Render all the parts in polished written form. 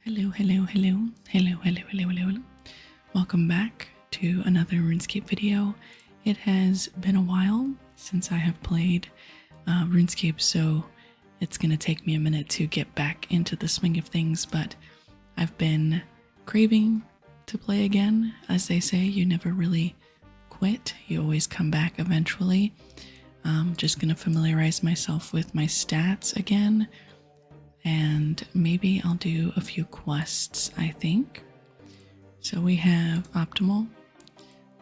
Hello, hello, hello, hello, hello, hello, hello, hello. Welcome back to another RuneScape video. It has been a while since I have played RuneScape, so it's going to take me a minute to get back into the swing of things, but I've been craving to play again. As they say, you never really quit, you always come back eventually. Just going to familiarize myself with my stats again, and maybe I'll do a few quests, I think. So we have Optimal,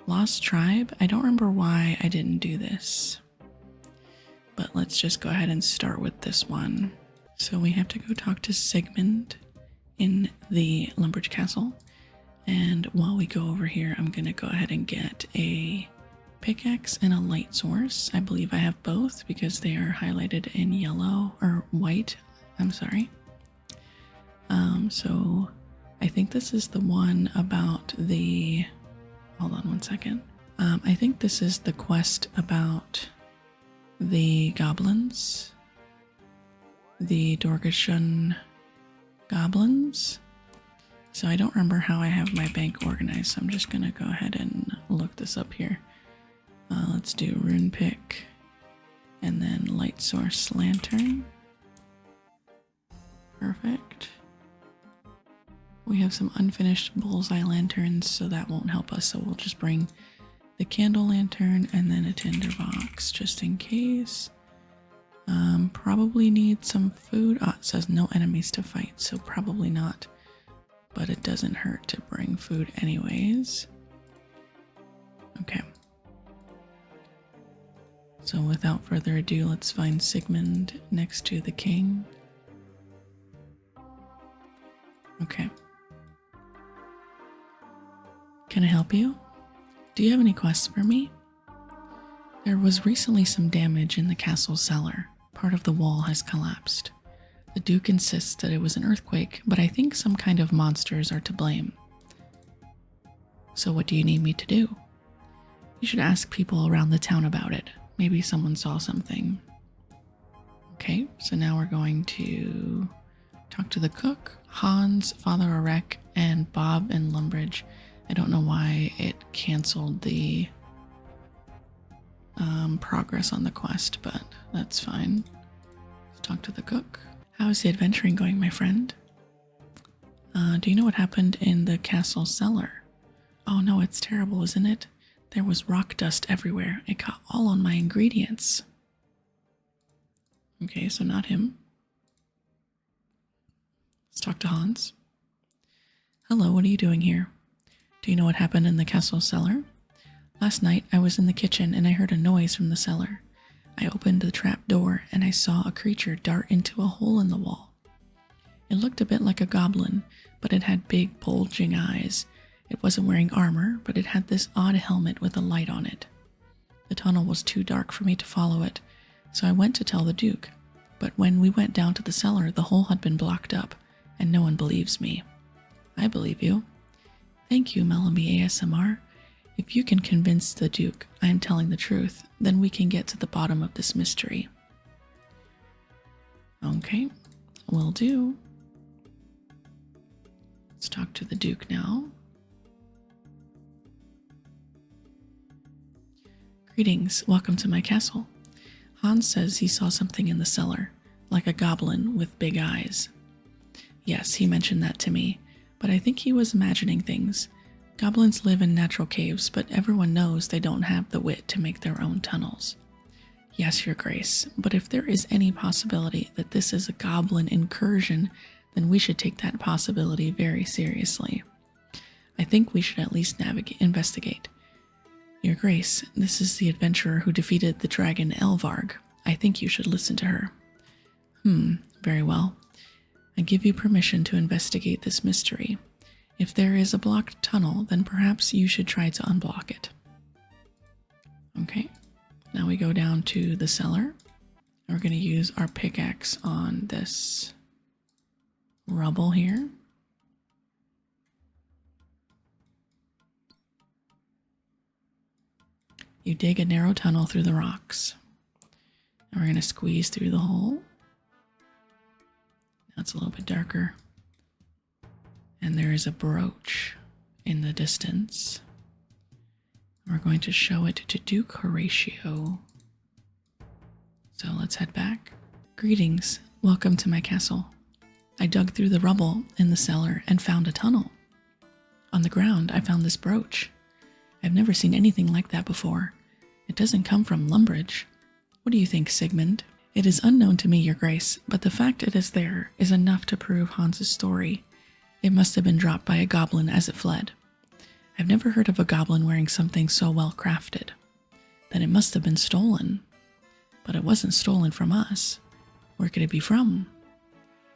Lost Tribe. I don't remember why I didn't do this, but let's just go ahead and start with this one. So we have to go talk to Sigmund in the Lumbridge Castle. And while we go over here, I'm going to go ahead and get a pickaxe and a light source. I believe I have both because they are highlighted in yellow or white. I'm sorry. So I think this is the one about the, hold on one second. I think this is the quest about the goblins, the Dorgashun goblins. So I don't remember how I have my bank organized, so I'm just gonna go ahead and look this up here. Let's do rune pick and then light source lantern. Perfect. We have some unfinished bullseye lanterns, so that won't help us. So we'll just bring the candle lantern and then a tinder box just in case. Probably need some food. Oh, it says no enemies to fight, so probably not. But it doesn't hurt to bring food anyways. Okay. So without further ado, let's find Sigmund next to the king. Okay. Can I help you? Do you have any quests for me? There was recently some damage in the castle cellar. Part of the wall has collapsed. The Duke insists that it was an earthquake, but I think some kind of monsters are to blame. So what do you need me to do? You should ask people around the town about it. Maybe someone saw something. Okay, so now we're going to talk to the cook, Hans, Father Orek, and Bob and Lumbridge. I don't know why it canceled the progress on the quest, but that's fine. Let's talk to the cook. How is the adventuring going, my friend? Do you know what happened in the castle cellar? Oh no, it's terrible, isn't it? There was rock dust everywhere. It got all on my ingredients. Okay, so not him. Let's talk to Hans. Hello, what are you doing here? Do you know what happened in the castle cellar? Last night, I was in the kitchen and I heard a noise from the cellar. I opened the trap door and I saw a creature dart into a hole in the wall. It looked a bit like a goblin, but it had big, bulging eyes. It wasn't wearing armor, but it had this odd helmet with a light on it. The tunnel was too dark for me to follow it, so I went to tell the Duke. But when we went down to the cellar, the hole had been blocked up, and no one believes me. I believe you. Thank you, Melanie ASMR. If you can convince the Duke I am telling the truth, then we can get to the bottom of this mystery. Okay, will do. Let's talk to the Duke now. Greetings, welcome to my castle. Hans says he saw something in the cellar, like a goblin with big eyes. Yes, he mentioned that to me, but I think he was imagining things. Goblins live in natural caves, but everyone knows they don't have the wit to make their own tunnels. Yes, Your Grace, but if there is any possibility that this is a goblin incursion, then we should take that possibility very seriously. I think we should at least investigate. Your Grace, this is the adventurer who defeated the dragon Elvarg. I think you should listen to her. Very well. I give you permission to investigate this mystery. If there is a blocked tunnel, then perhaps you should try to unblock it. Okay, now we go down to the cellar. We're going to use our pickaxe on this rubble here. You dig a narrow tunnel through the rocks. And we're going to squeeze through the hole. Now it's a little bit darker. And there is a brooch in the distance. We're going to show it to Duke Horatio. So let's head back. Greetings, welcome to my castle. I dug through the rubble in the cellar and found a tunnel. On the ground, I found this brooch. I've never seen anything like that before. It doesn't come from Lumbridge. What do you think, Sigmund? It is unknown to me, your grace, but the fact it is there is enough to prove Hans's story. It must have been dropped by a goblin as it fled. I've never heard of a goblin wearing something so well crafted. Then it must have been stolen. But it wasn't stolen from us. Where could it be from?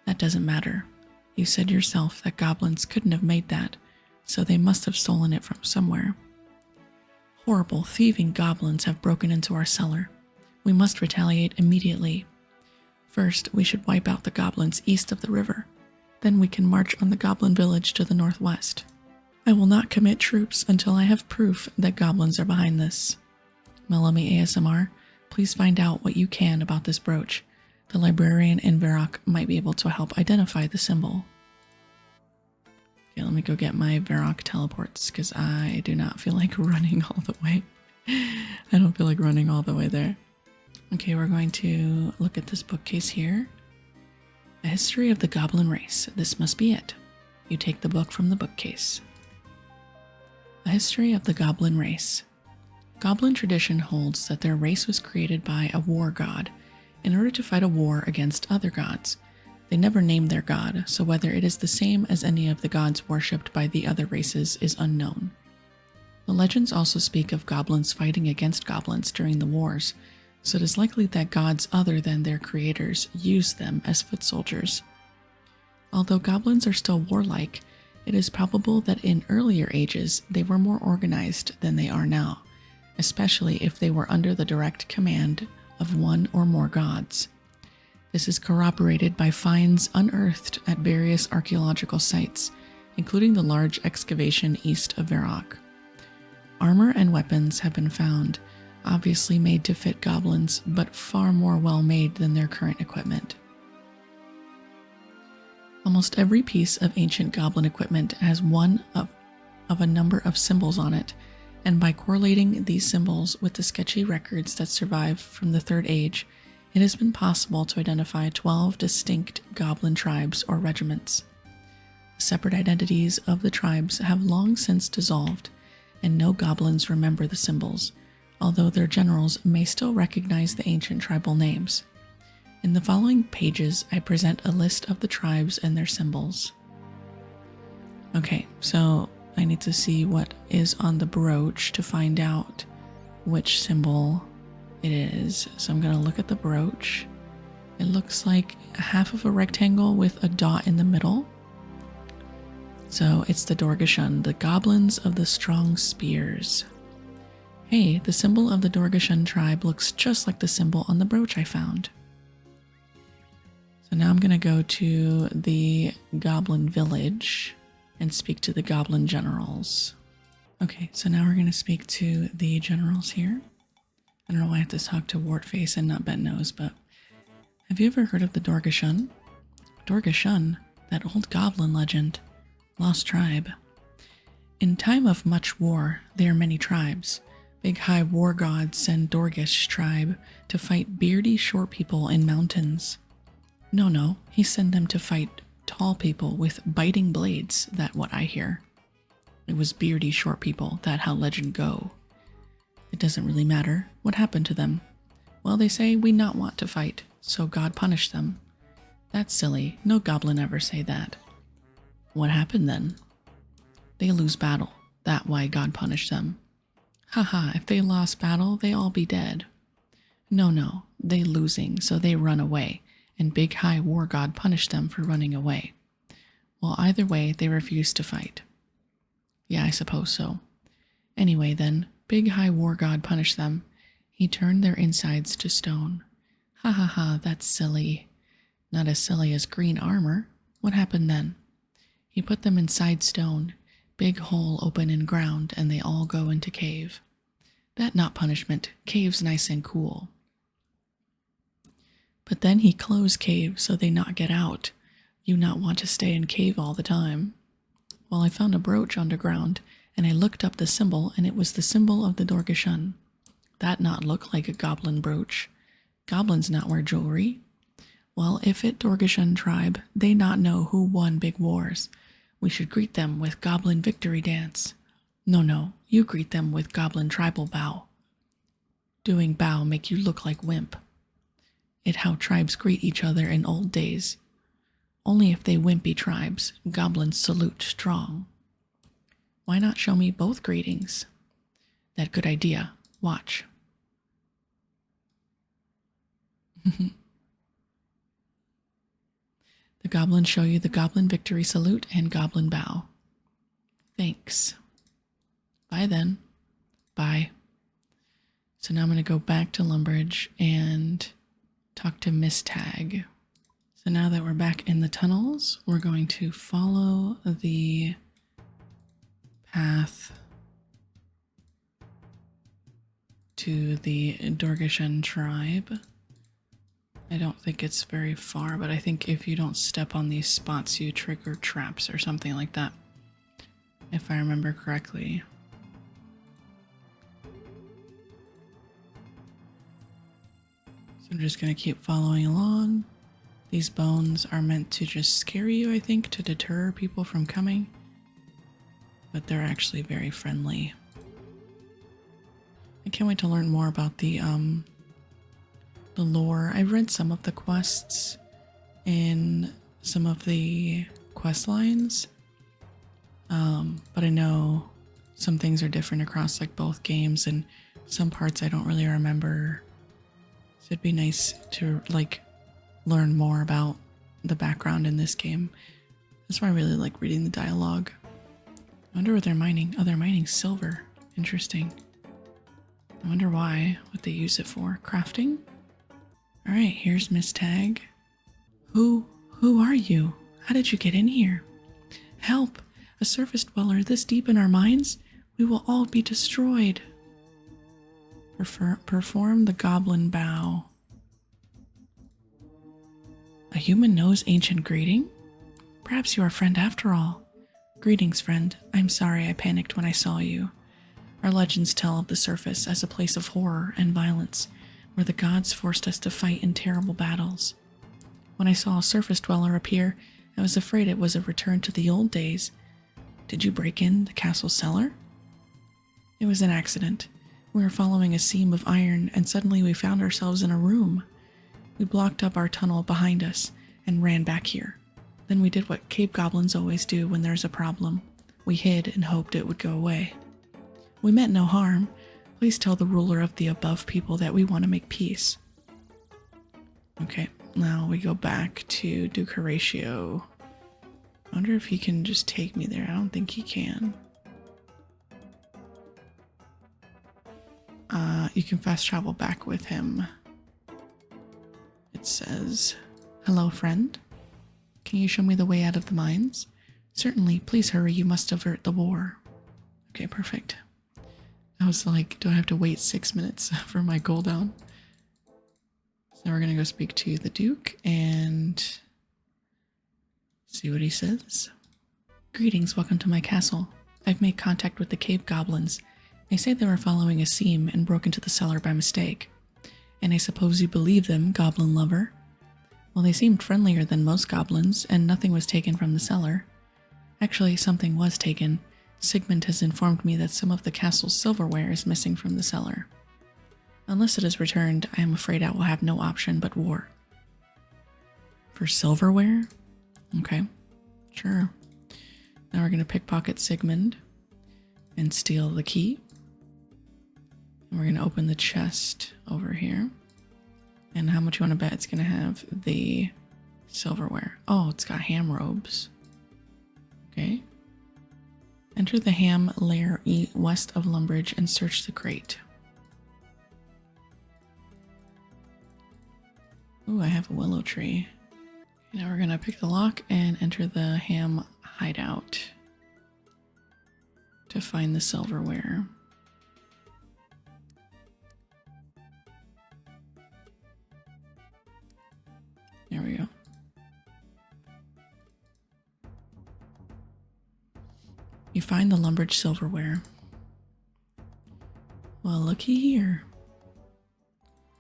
That doesn't matter. You said yourself that goblins couldn't have made that, so they must have stolen it from somewhere. Horrible, thieving goblins have broken into our cellar. We must retaliate immediately. First, we should wipe out the goblins east of the river. Then we can march on the goblin village to the northwest. I will not commit troops until I have proof that goblins are behind this. Melami ASMR, please find out what you can about this brooch. The librarian in Varrock might be able to help identify the symbol. Okay, let me go get my Varrock teleports, because I do not feel like running all the way. I don't feel like running all the way there. Okay, we're going to look at this bookcase here. A history of the goblin race. This must be it. You take the book from the bookcase. A history of the goblin race. Goblin tradition holds that their race was created by a war god in order to fight a war against other gods. They never named their god, so whether it is the same as any of the gods worshipped by the other races is unknown. The legends also speak of goblins fighting against goblins during the wars, so it is likely that gods other than their creators used them as foot soldiers. Although goblins are still warlike, it is probable that in earlier ages they were more organized than they are now, especially if they were under the direct command of one or more gods. This is corroborated by finds unearthed at various archaeological sites, including the large excavation east of Varrock. Armor and weapons have been found, obviously made to fit goblins, but far more well made than their current equipment. Almost every piece of ancient goblin equipment has one of a number of symbols on it, and by correlating these symbols with the sketchy records that survive from the Third Age, it has been possible to identify 12 distinct goblin tribes or regiments. The separate identities of the tribes have long since dissolved, and no goblins remember the symbols, although their generals may still recognize the ancient tribal names. In the following pages, I present a list of the tribes and their symbols. Okay, so I need to see what is on the brooch to find out which symbol it is. So I'm going to look at the brooch. It looks like half of a rectangle with a dot in the middle. So it's the Dorgashun, the goblins of the strong spears. Hey, the symbol of the Dorgashun tribe looks just like the symbol on the brooch I found. So now I'm going to go to the goblin village and speak to the goblin generals. Okay, so now we're going to speak to the generals here. I don't know why I have to talk to Wartface and not Bentnose, but have you ever heard of the Dorgashun? Dorgashun, that old goblin legend. Lost tribe. In time of much war, there are many tribes. Big high war gods send Dorgish tribe to fight beardy short people in mountains. No, he sent them to fight tall people with biting blades, that what I hear. It was beardy short people, that how legend go. It doesn't really matter. What happened to them? Well, they say we not want to fight, so God punished them. That's silly. No goblin ever say that. What happened then? They lose battle. That why God punished them. Haha, if they lost battle, they all be dead. No, they losing, so they run away, and Big High War God punished them for running away. Well, either way, they refused to fight. Yeah, I suppose so. Anyway then, Big High War God punished them. He turned their insides to stone. Ha, that's silly. Not as silly as green armor. What happened then? He put them inside stone, big hole open in ground, and they all go into cave. That not punishment, cave's nice and cool. But then he closed cave so they not get out. You not want to stay in cave all the time. Well, I found a brooch underground, and I looked up the symbol, and it was the symbol of the Dorgeshuun. That not look like a goblin brooch. Goblins not wear jewelry. Well, if it Dorgeshuun tribe, they not know who won big wars. We should greet them with goblin victory dance. No, you greet them with goblin tribal bow. Doing bow make you look like wimp. It how tribes greet each other in old days. Only if they wimpy tribes, goblins salute strong. Why not show me both greetings? That good idea. Watch. The goblins show you the goblin victory salute and goblin bow. Thanks. Bye then. Bye. So now I'm going to go back to Lumbridge and talk to Miss Tag. So now that we're back in the tunnels, we're going to follow the path to the Dorgeshuun tribe. I don't think it's very far, but I think if you don't step on these spots, you trigger traps or something like that, if I remember correctly. So I'm just going to keep following along. These bones are meant to just scare you, I think, to deter people from coming, but they're actually very friendly. I can't wait to learn more about the lore. I've read some of the quests in some of the quest lines, but I know some things are different across like both games, and some parts I don't really remember. So it'd be nice to like learn more about the background in this game. That's why I really like reading the dialogue. I wonder what they're mining. Oh, they're mining silver. Interesting. I wonder why, what they use it for. Crafting? Alright, here's Miss Tag. Who are you? How did you get in here? Help! A surface dweller this deep in our mines? We will all be destroyed. Perform the goblin bow. A human knows ancient greeting? Perhaps you are a friend after all. Greetings, friend. I'm sorry I panicked when I saw you. Our legends tell of the surface as a place of horror and violence, where the gods forced us to fight in terrible battles. When I saw a surface dweller appear, I was afraid it was a return to the old days. Did you break in the castle cellar? It was an accident. We were following a seam of iron, and suddenly we found ourselves in a room. We blocked up our tunnel behind us and ran back here. Then we did what cave goblins always do when there's a problem. We hid and hoped it would go away. We meant no harm. Please tell the ruler of the above people that we want to make peace. Okay, now we go back to Duke Horatio. I wonder if he can just take me there. I don't think he can. You can fast travel back with him. It says, "Hello, friend. Can you show me the way out of the mines?" "Certainly. Please hurry. You must avert the war." Okay, perfect. I was like, do I have to wait 6 minutes for my cooldown? So now we're going to go speak to the Duke and see what he says. Greetings, welcome to my castle. I've made contact with the cave goblins. They say they were following a seam and broke into the cellar by mistake. And I suppose you believe them, goblin lover? Well, they seemed friendlier than most goblins, and nothing was taken from the cellar. Actually, something was taken. Sigmund has informed me that some of the castle's silverware is missing from the cellar. Unless it is returned, I am afraid I will have no option but war. For silverware? Okay, sure. Now we're going to pickpocket Sigmund and steal the key. And we're going to open the chest over here. And how much you want to bet it's going to have the silverware? Oh, it's got ham robes. Okay. Enter the ham lair west of Lumbridge and search the crate. Ooh, I have a willow tree. Now we're gonna pick the lock and enter the ham hideout to find the silverware. There we go. You find the Lumbridge silverware. Well, looky here.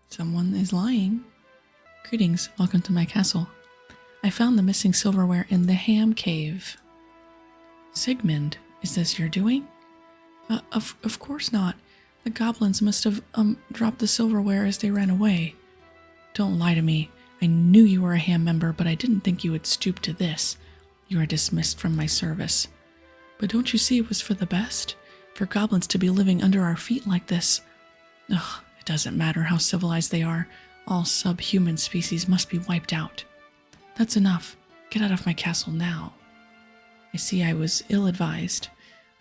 Someone is lying. Greetings, welcome to my castle. I found the missing silverware in the Ham Cave. Sigmund, is this your doing? Of course not. The goblins must have dropped the silverware as they ran away. Don't lie to me. I knew you were a Ham member, but I didn't think you would stoop to this. You are dismissed from my service. But don't you see it was for the best? For goblins to be living under our feet like this. Ugh, it doesn't matter how civilized they are. All subhuman species must be wiped out. That's enough. Get out of my castle now. I see I was ill-advised.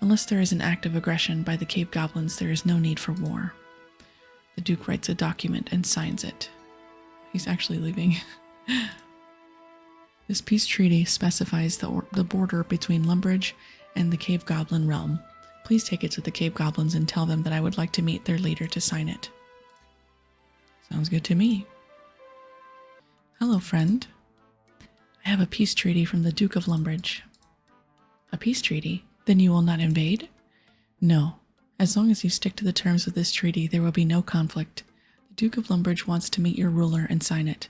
Unless there is an act of aggression by the cave goblins, there is no need for war. The Duke writes a document and signs it. He's actually leaving. This peace treaty specifies the border between Lumbridge and the cave goblin realm. Please take it to the cave goblins and tell them that I would like to meet their leader to sign it. Sounds good to me. Hello, friend. I have a peace treaty from the Duke of Lumbridge. A peace treaty? Then you will not invade? No. As long as you stick to the terms of this treaty, there will be no conflict. The Duke of Lumbridge wants to meet your ruler and sign it.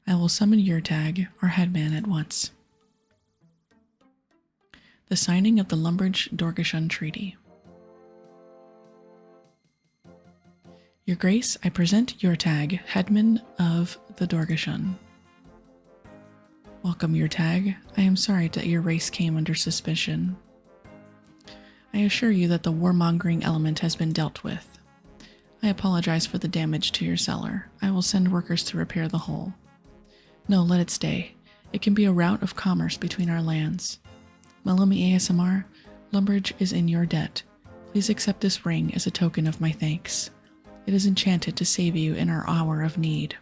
I will summon Yurtag, our headman, at once. The signing of the Lumbridge-Dorgashun Treaty. Your Grace, I present Yurtag, headman of the Dorgashun. Welcome, Yurtag. I am sorry that your race came under suspicion. I assure you that the warmongering element has been dealt with. I apologize for the damage to your cellar. I will send workers to repair the hole. No, let it stay. It can be a route of commerce between our lands. Malumi ASMR, Lumbridge is in your debt. Please accept this ring as a token of my thanks. It is enchanted to save you in our hour of need.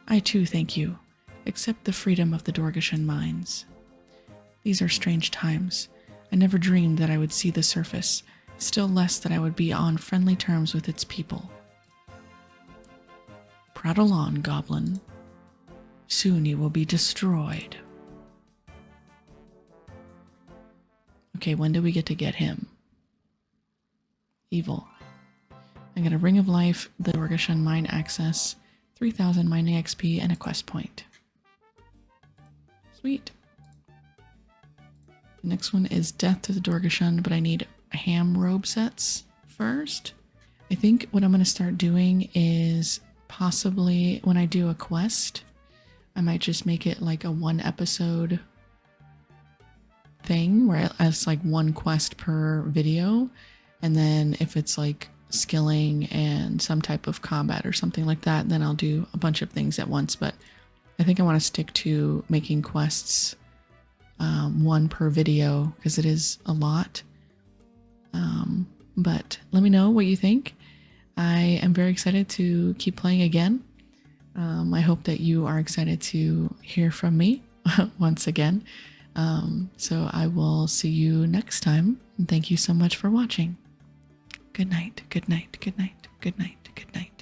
I too thank you. Accept the freedom of the Dorgashun mines. These are strange times. I never dreamed that I would see the surface, still less that I would be on friendly terms with its people. Prattle on, goblin. Soon you will be destroyed. Okay, when do we get to get him? Evil. I get a Ring of Life, the Dorgashun Mine Access, 3000 mining XP, and a quest point. Sweet. The next one is Death to the Dorgashun, but I need ham robe sets first. I think what I'm going to start doing is possibly when I do a quest, I might just make it like a 1 episode thing where it's like 1 quest per video. And then if it's like skilling and some type of combat or something like that, then I'll do a bunch of things at once. But I think I want to stick to making quests 1 per video because it is a lot. But let me know what you think. I am very excited to keep playing again. I hope that you are excited to hear from me once again. So I will see you next time. And thank you so much for watching. Good night, good night, good night, good night, good night.